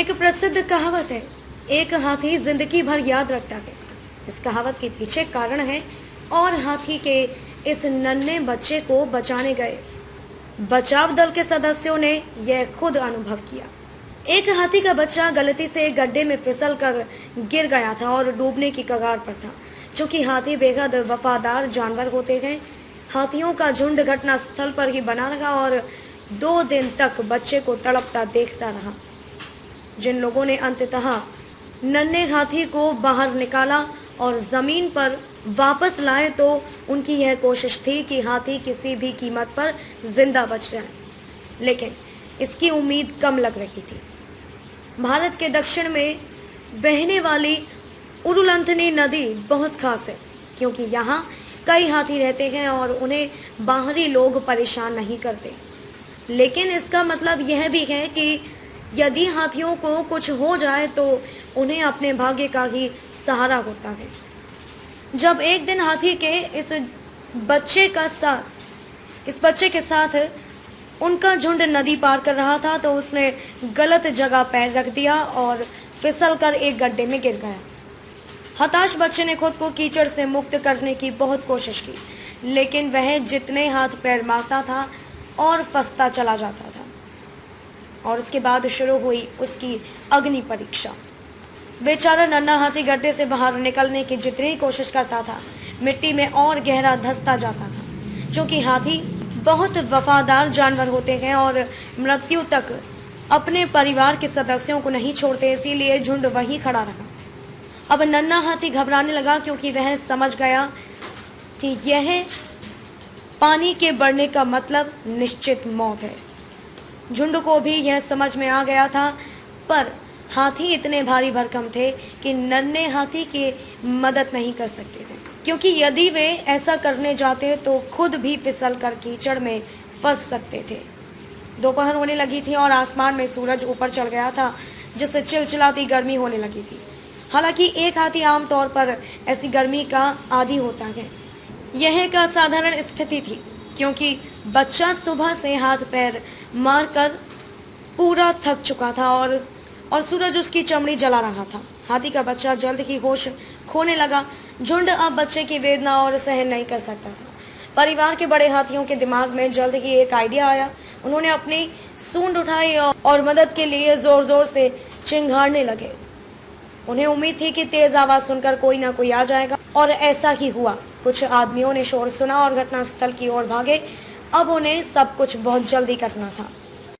एक प्रसिद्ध कहावत है, एक हाथी जिंदगी भर याद रखता है। इस कहावत के पीछे कारण है और हाथी के इस नन्हे बच्चे को बचाने गए बचाव दल के सदस्यों ने यह खुद अनुभव किया। एक हाथी का बच्चा गलती से एक गड्ढे में फिसल कर गिर गया था और डूबने की कगार पर था। चूंकि हाथी बेहद वफादार जानवर होते हैं, हाथियों का झुंड घटना स्थल पर ही बना रहा और 2 दिन तक बच्चे को तड़पता देखता रहा। जिन लोगों ने अंततः नन्हे हाथी को बाहर निकाला और जमीन पर वापस लाए तो उनकी यह कोशिश थी कि हाथी किसी भी कीमत पर जिंदा बच जाए, लेकिन इसकी उम्मीद कम लग रही थी। भारत के दक्षिण में बहने वाली उरुलंथनी नदी बहुत खास है, क्योंकि यहाँ कई हाथी रहते हैं और उन्हें बाहरी लोग परेशान नहीं करते। लेकिन इसका मतलब यह भी है कि यदि हाथियों को कुछ हो जाए तो उन्हें अपने भाग्य का ही सहारा होता है। जब एक दिन हाथी के इस बच्चे के साथ उनका झुंड नदी पार कर रहा था तो उसने गलत जगह पैर रख दिया और फिसलकर एक गड्ढे में गिर गया। हताश बच्चे ने खुद को कीचड़ से मुक्त करने की बहुत कोशिश की, लेकिन वह जितने हाथ पैर मारता था और फंसता चला जाता था। और उसके बाद शुरू हुई उसकी अग्नि परीक्षा। बेचारा नन्हा हाथी गड्ढे से बाहर निकलने की जितनी कोशिश करता था, मिट्टी में और गहरा धंसता जाता था। क्योंकि हाथी बहुत वफादार जानवर होते हैं और मृत्यु तक अपने परिवार के सदस्यों को नहीं छोड़ते, इसीलिए झुंड वहीं खड़ा रहा। अब नन्हा हाथी घबराने लगा, क्योंकि वह समझ गया कि यह पानी के बढ़ने का मतलब निश्चित मौत है। झुंड को भी यह समझ में आ गया था, पर हाथी इतने भारी भरकम थे कि नन्हे हाथी की मदद नहीं कर सकते थे, क्योंकि यदि वे ऐसा करने जाते तो खुद भी फिसल कर कीचड़ में फंस सकते थे। दोपहर होने लगी थी और आसमान में सूरज ऊपर चढ़ गया था, जिससे चिलचिलाती गर्मी होने लगी थी। हालांकि एक हाथी आमतौर पर ऐसी गर्मी का आदी होता है। यह एक असाधारण स्थिति थी, क्योंकि बच्चा सुबह से हाथ पैर मारकर पूरा थक चुका था और सूरज उसकी चमड़ी जला रहा था। हाथी का बच्चा जल्द ही होश खोने लगा। झुंड अब बच्चे की वेदना और सहन नहीं कर सकता था। परिवार के बड़े हाथियों के दिमाग में जल्द ही एक आइडिया आया। उन्होंने अपनी सूंड उठाई और मदद के लिए जोर जोर से चिंघाड़ने लगे। उन्हें उम्मीद थी कि तेज आवाज सुनकर कोई ना कोई आ जाएगा, और ऐसा ही हुआ। कुछ आदमियों ने शोर सुना और घटनास्थल की ओर भागे। अब उन्हें सब कुछ बहुत जल्दी करना था।